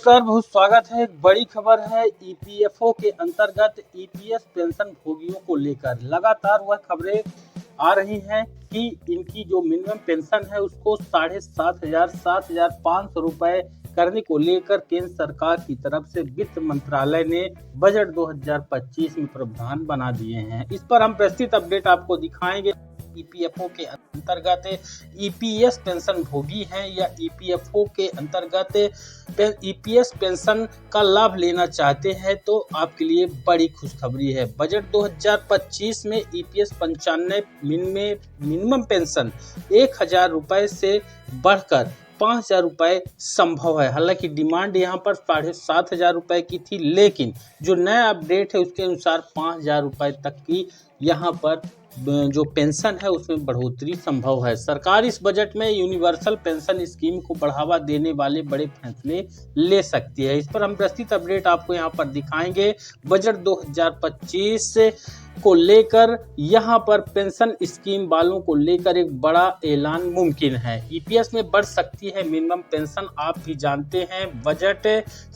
नमस्कार, बहुत स्वागत है। एक बड़ी खबर है ईपीएफओ के अंतर्गत ईपीएस पेंशन भोगियों को लेकर लगातार वह खबरें आ रही हैं कि इनकी जो मिनिमम पेंशन है उसको 7,500 रुपए करने को लेकर केंद्र सरकार की तरफ से वित्त मंत्रालय ने बजट 2025 में प्रावधान बना दिए हैं। इस पर हम विस्तृत अपडेट आपको दिखाएंगे। ईपीएफओ के अंतर्गत ईपीएस पेंशन भोगी हैं या ईपीएफओ के अंतर्गत ईपीएस पेंशन का लाभ लेना चाहते हैं तो आपके लिए बड़ी खुशखबरी है। बजट 2025 में ईपीएस 95 मिनिमम पेंशन 1,000 रुपए से बढ़कर 5,000 रुपए संभव है। हालांकि डिमांड यहाँ पर 7,500 रुपए की थी, लेकिन जो नया अपडेट है उसके अनुसार 5,000 रुपए तक की यहाँ पर जो पेंशन है उसमें बढ़ोतरी संभव है। सरकार इस बजट में यूनिवर्सल पेंशन स्कीम को बढ़ावा देने वाले बड़े फैसले ले सकती है। इस पर हम विस्तृत अपडेट आपको यहाँ पर दिखाएंगे। बजट 2025 को लेकर यहाँ पर पेंशन स्कीम वालों को लेकर एक बड़ा ऐलान मुमकिन है। ईपीएस में बढ़ सकती है मिनिमम पेंशन। आप भी जानते हैं बजट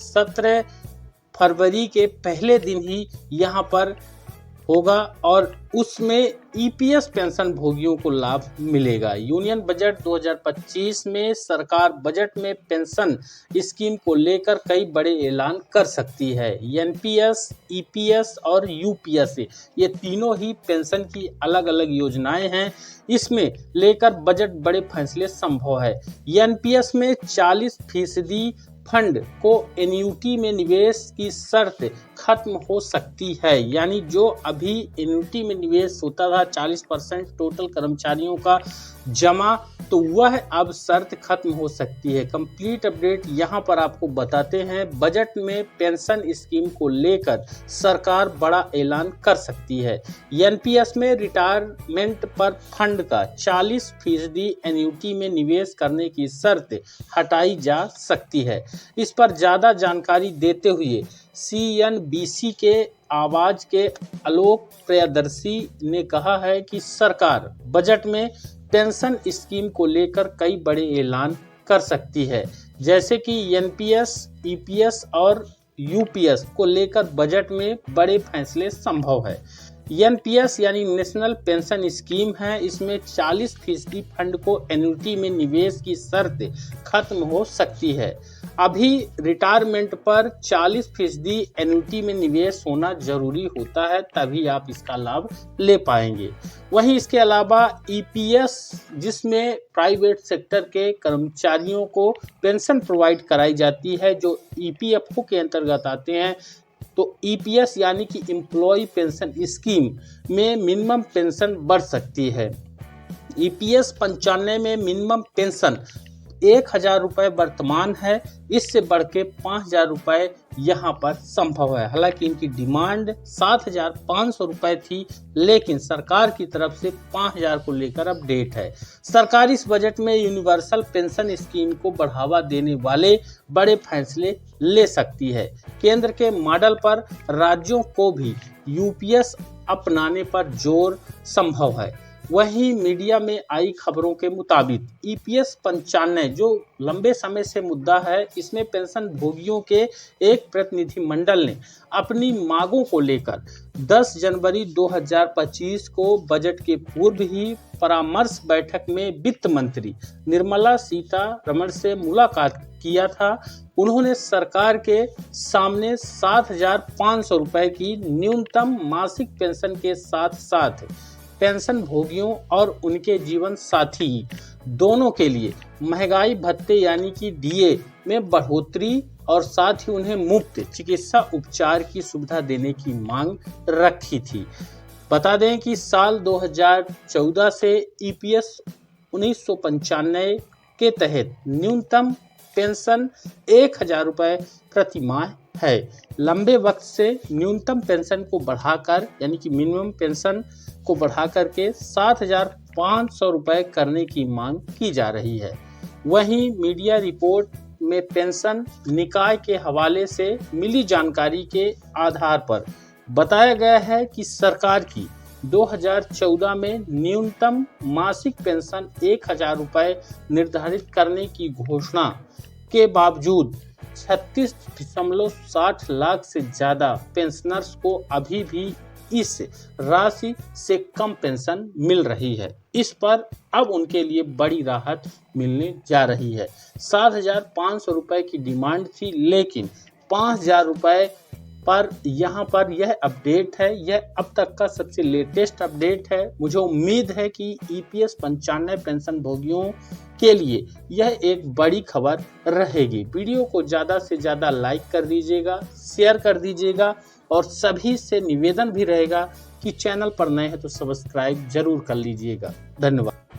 17 फरवरी के पहले दिन ही यहाँ पर होगा और उसमें ईपीएस पेंशन भोगियों को लाभ मिलेगा। यूनियन बजट 2025 में सरकार बजट में पेंशन स्कीम को लेकर कई बड़े ऐलान कर सकती है। एनपीएस, ईपीएस और यूपीएस ये तीनों ही पेंशन की अलग अलग योजनाएं हैं। इसमें लेकर बजट बड़े फैसले संभव है। एनपीएस में 40% फंड को एन्युटी में निवेश की शर्त खत्म हो सकती है। यानी जो अभी एन्युटी में निवेश होता था 40% टोटल कर्मचारियों का जमा, तो वह अब शर्त खत्म हो सकती है। कंप्लीट अपडेट यहाँ पर आपको बताते हैं। बजट में पेंशन स्कीम को लेकर सरकार बड़ा ऐलान कर सकती है। एनपीएस में रिटायरमेंट पर फंड का 40% एन्युटी में निवेश करने की शर्त हटाई जा सकती है। इस पर ज़्यादा जानकारी देते हुए सीएनबीसी के आवाज के आलोक प्रियदर्शी ने कहा है कि सरकार बजट में पेंशन स्कीम को लेकर कई बड़े ऐलान कर सकती है, जैसे कि एनपीएस, ईपीएस और यूपीएस को लेकर बजट में बड़े फैसले संभव है। एनपीएस यानी नेशनल पेंशन स्कीम है। इसमें 40% फंड को एन्युटी में निवेश की शर्त खत्म हो सकती है। अभी रिटायरमेंट पर 40% एन्युटी में निवेश होना जरूरी होता है, तभी आप इसका लाभ ले पाएंगे। वहीं इसके अलावा ईपीएस, जिसमें प्राइवेट सेक्टर के कर्मचारियों को पेंशन प्रोवाइड कराई जाती है जो ईपीएफओ के अंतर्गत आते हैं, तो ईपीएस यानी कि एम्प्लॉय पेंशन स्कीम में मिनिमम पेंशन बढ़ सकती है। ईपीएस 95 में मिनिमम पेंशन 1,000 रुपए वर्तमान है, इससे बढ़ के 5,000 रुपए यहाँ पर संभव है। हालांकि इनकी डिमांड 7,500 रुपए थी, लेकिन सरकार की तरफ से 5,000 को लेकर अपडेट है। सरकार इस बजट में यूनिवर्सल पेंशन स्कीम को बढ़ावा देने वाले बड़े फैसले ले सकती है। केंद्र के मॉडल पर राज्यों को भी यूपीएस अपनाने पर जोर संभव है। वहीं मीडिया में आई खबरों के मुताबिक ईपीएस 95 जो लंबे समय से मुद्दा है, इसमें पेंशन भोगियों के एक प्रतिनिधिमंडल ने अपनी मांगों को लेकर 10 जनवरी 2025 को बजट के पूर्व ही परामर्श बैठक में वित्त मंत्री निर्मला सीतारमण से मुलाकात किया था। उन्होंने सरकार के सामने 7,500 रुपए की न्यूनतम मासिक पेंशन के साथ साथ पेंशन भोगियों और उनके जीवन साथी दोनों के लिए महंगाई भत्ते यानी कि डीए में बढ़ोतरी और साथ ही उन्हें मुफ्त चिकित्सा उपचार की सुविधा देने की मांग रखी थी। बता दें कि साल 2014 से ईपीएस 1995 के तहत न्यूनतम पेंशन 1,000 रुपए प्रति माह है। लंबे वक्त से न्यूनतम पेंशन को बढ़ाकर यानी कि मिनिमम पेंशन को बढ़ा करके 7,500 रुपए करने की मांग की जा रही है। वहीं मीडिया रिपोर्ट में पेंशन निकाय के हवाले से मिली जानकारी के आधार पर बताया गया है कि सरकार की 2014 में न्यूनतम मासिक पेंशन 1,000 रुपए निर्धारित करने की घोषणा के बावजूद 36.60 लाख से ज्यादा पेंशनर्स को अभी भी इस राशि से कम पेंशन मिल रही है। इस पर अब उनके लिए बड़ी राहत मिलने जा रही है। 7,500 रुपए की डिमांड थी, लेकिन 5,000 रुपए पर यहाँ पर यह अपडेट है। यह अब तक का सबसे लेटेस्ट अपडेट है। मुझे उम्मीद है कि EPS 95 पेंशन भोगियों के लिए यह एक बड़ी खबर रहेगी। वीडियो को ज़्यादा से ज़्यादा लाइक कर दीजिएगा, शेयर कर दीजिएगा और सभी से निवेदन भी रहेगा कि चैनल पर नए हैं तो सब्सक्राइब जरूर कर लीजिएगा। धन्यवाद।